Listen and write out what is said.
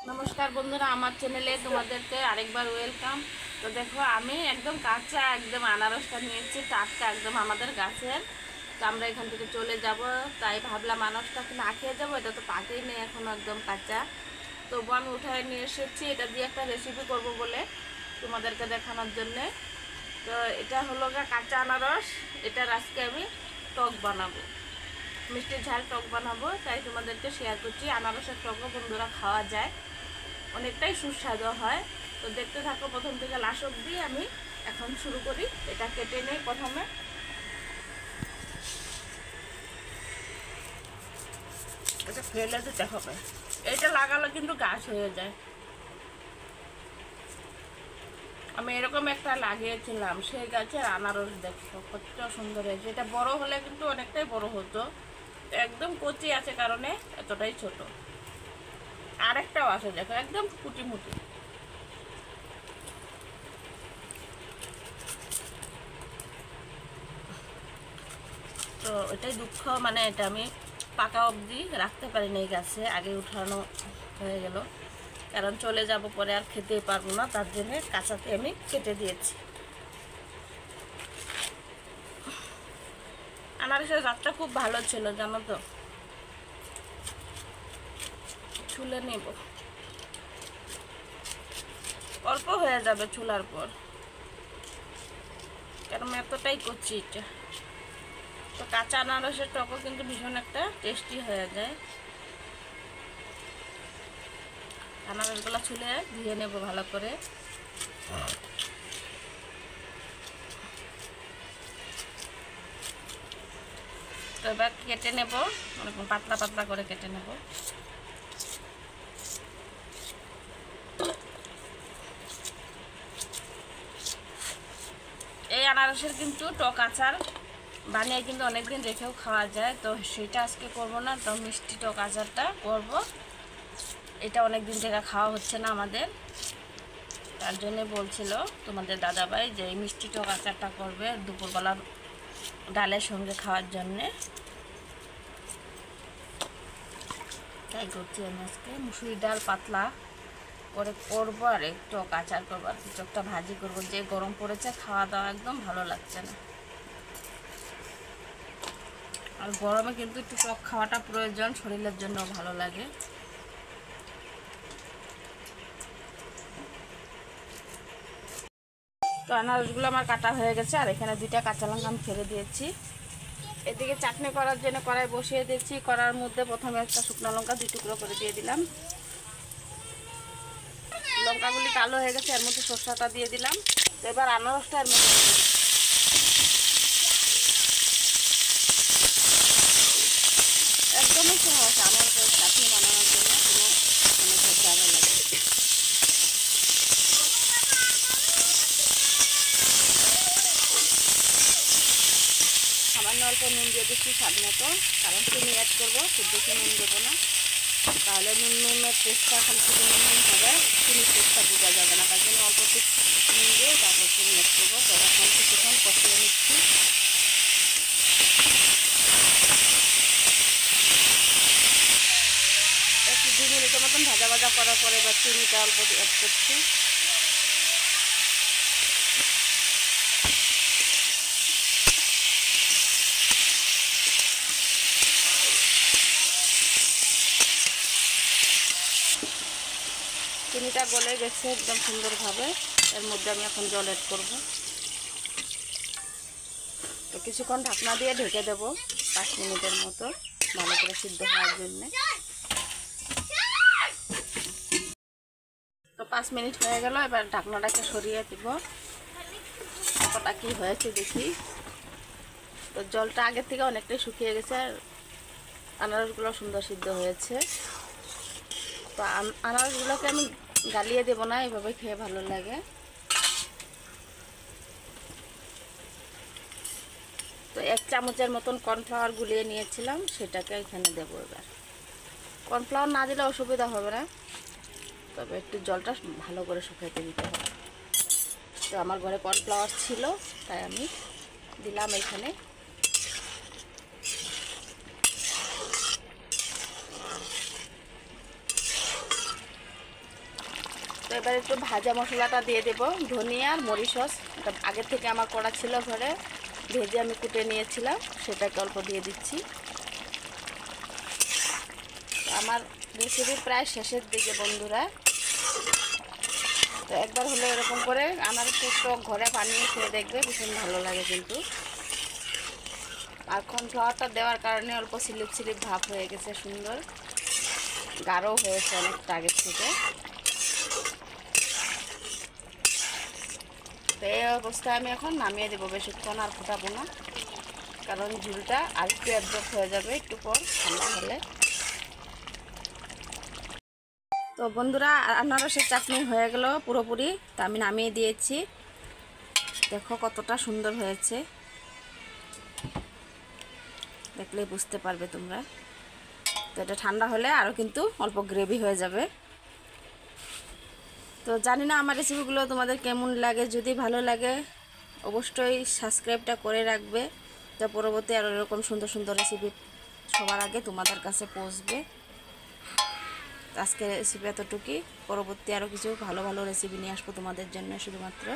নমস্কার বন্ধুরা, আমার চ্যানেলে তোমাদেরকে আরেকবার ওয়েলকাম। তো দেখো, আমি একদম কাঁচা একদম আনারসটা নিয়েছি, টাটকা একদম আমাদের গাছের। তো আমরা এখান থেকে চলে যাব, তাই ভাবলাম আনারসটা না খেয়ে যাবো, এটা তো পাকেই নেই এখন, একদম কাঁচা। তবু আমি উঠায় নিয়ে এসেছি, এটা দিয়ে একটা রেসিপি করব বলে তোমাদেরকে দেখানোর জন্যে। তো এটা হলো কাঁচা আনারস, এটার আজকে আমি টক বানাবো, মিষ্টি ঝাল টক বানাবো। তাই তোমাদেরকে শেয়ার করছি। আনারসের টকও বন্ধুরা খাওয়া যায়, অনেকটাই সুস্বাদু হয়। তো দেখতে থাকো প্রথম থেকে লাস্ট অবধি। আমি এখন শুরু করি। এটা কেটে নেই প্রথমে। এটা ফেলে দিতে হবে, এটা লাগালে কিন্তু গাছ হয়ে যায়। আমি এরকম একটা লাগিয়েছিলাম, সেই গাছের আনারস দেখো কত সুন্দর হয়েছে। এটা বড় হলে কিন্তু অনেকটাই বড় হতো, একদম কচি আছে কারণে এতটাই ছোট। আরেকটাও আছে দেখো, একদম কুটি মুটি। তো এটাই দুঃখ, মানে এটা আমি পাকা অবধি রাখতে পারিনি এই গাছে, আগে উঠানো হয়ে গেল, কারণ চলে যাব পরে আর খেতেই পারবো না, তার জন্য কাঁচাতে আমি কেটে দিয়েছি। আনারসের জাতটা খুব ভালো ছিল জানো তো। ছুলে নেব, অল্প হয়ে যাবে ছুলার পর, কারণ এতটাই করছি এটা। তো কাঁচা আনারসের টকও কিন্তু ভীষণ একটা টেস্টি হয়ে যায়। আনারসগুলো ছুলে ধুয়ে নেব ভালো করে। তো এবার কেটে নেব, ওরকম পাতলা পাতলা করে কেটে নেব। এই আনারসের কিন্তু টক আচার বানিয়ে কিন্তু অনেকদিন রেখেও খাওয়া যায়। তো সেটা আজকে করব না, তো মিষ্টি টক আচারটা করব। এটা অনেক দিন থেকে খাওয়া হচ্ছে না আমাদের, তার জন্যে বলছিল তোমাদের দাদাভাই যে এই মিষ্টি টক আচারটা করবে দুপুরবেলা ডালের সঙ্গে খাওয়ার জন্যে। তাই করছি আমি আজকে মুসুরি ডাল পাতলা করে করবো, আর একটু আচার করবো, আর চোখটা ভাজি করবো। যে গরম পড়েছে, খাওয়া দাওয়া একদম ভালো লাগছে না, আর গরমে কিন্তু একটু টক খাওয়াটা প্রয়োজন, শরীরের জন্য ভালো লাগে। তো আনারসগুলো আমার কাটা হয়ে গেছে, আর এখানে 2টা কাঁচা লঙ্কা আমি ফেলে দিয়েছি। এদিকে চাটনি করার জন্য কড়াই বসিয়ে দিয়েছি। কড়ার মধ্যে প্রথমে একটা শুকনো লঙ্কা 2 টুকরো করে দিয়ে দিলাম। লঙ্কাগুলি কালো হয়ে গেছে, এর মধ্যে সরষাটা দিয়ে দিলাম। তো এবার আনারসটা এর মধ্যে দিয়ে দিলাম। একদমই সহজ আনারসের চাটনি বানানোর জন্য, কোনো ঝামেলা লাগে। সামান্য অল্প নুন দিয়ে দিচ্ছি স্বাদ মতো, কারণ চিনি অ্যাড করবো, খুব বেশি নুন দেবো না, তাহলে নুনের টেস্টটা খালি শুধু নুন হবে, চিনির টেস্টটা বোঝা যাবে না। তার জন্য অল্প একটু নুন দিয়ে তারপর চিনি অ্যাড করবো। তো এখন কিছুক্ষণ কষিয়ে নিচ্ছি। একটু 2 মিনিটের মতন ভাজা ভাজা করার পরে এবার চিনিটা অল্প অ্যাড করছি। চিনিটা গলে গেছে একদম সুন্দরভাবে, এর মধ্যে আমি এখন জল অ্যাড করবো। তো কিছুক্ষণ ঢাকনা দিয়ে ঢেকে দেবো 5 মিনিটের মতো, ভালো করে সিদ্ধ হওয়ার জন্যে। তো 5 মিনিট হয়ে গেল, এবার ঢাকনাটাকে সরিয়ে দিব, কতটা কি হয়েছে দেখি। তো জলটা আগের থেকে অনেকটাই শুকিয়ে গেছে, আর আনারসগুলো সুন্দর সিদ্ধ হয়েছে। তো আনারসগুলোকে আমি গালিয়ে দেবো না, এভাবে খেয়ে ভালো লাগে। তো 1 চামচের মতন কর্নফ্লাওয়ার গুলিয়ে নিয়েছিলাম, সেটাকে এখানে দেবো। এবার কর্নফ্লাওয়ার না দিলে অসুবিধা হবে না, তবে একটু জলটা ভালো করে শুকাইতে দিতে হবে। তো আমার ঘরে কর্নফ্লাওয়ার ছিল, তাই আমি দিলাম এখানে। তো এবার একটু ভাজা মশলাটা দিয়ে দেব, ধনিয়া আর মরিচ সস। এটা আগের থেকে আমার করা ছিল ঘরে, ভেজে আমি কুটে নিয়েছিলাম, সেটাকে অল্প দিয়ে দিচ্ছি। আমার রেসিপি প্রায় শেষের দিকে বন্ধুরা। তো একবার হলে এরকম করে আনারসের টক ঘরে বানিয়ে খেয়ে দেখবে, ভীষণ ভালো লাগে কিন্তু। আর কর্নফ্লাওয়ারটা দেওয়ার কারণে অল্প স্লিপ স্লিপ ভাব হয়ে গেছে, সুন্দর গাঢ় হয়েছে অনেকটা আগের থেকে। তো এই অবস্থায় আমি এখন নামিয়ে দেবো, বেশিক্ষণ আর ফোটাবো না, কারণ ঝুলটা আর একটু অ্যাবজর্ব হয়ে যাবে একটু পর ঠান্ডা হলে। তো বন্ধুরা, আনারসের চাটনি হয়ে গেল পুরোপুরি, তা আমি নামিয়ে দিয়েছি। দেখো কতটা সুন্দর হয়েছে, দেখলেই বুঝতে পারবে তোমরা। তো এটা ঠান্ডা হলে আরও কিন্তু অল্প গ্রেভি হয়ে যাবে। তো জানি না আমার রেসিপিগুলো তোমাদের কেমন লাগে, যদি ভালো লাগে অবশ্যই সাবস্ক্রাইবটা করে রাখবে, তো পরবর্তী আরও এরকম সুন্দর সুন্দর রেসিপি সবার আগে তোমাদের কাছে পৌঁছবে। আজকে রেসিপি এতটুকুই, পরবর্তী আরও কিছু ভালো ভালো রেসিপি নিয়ে আসবো তোমাদের জন্য শুধুমাত্র।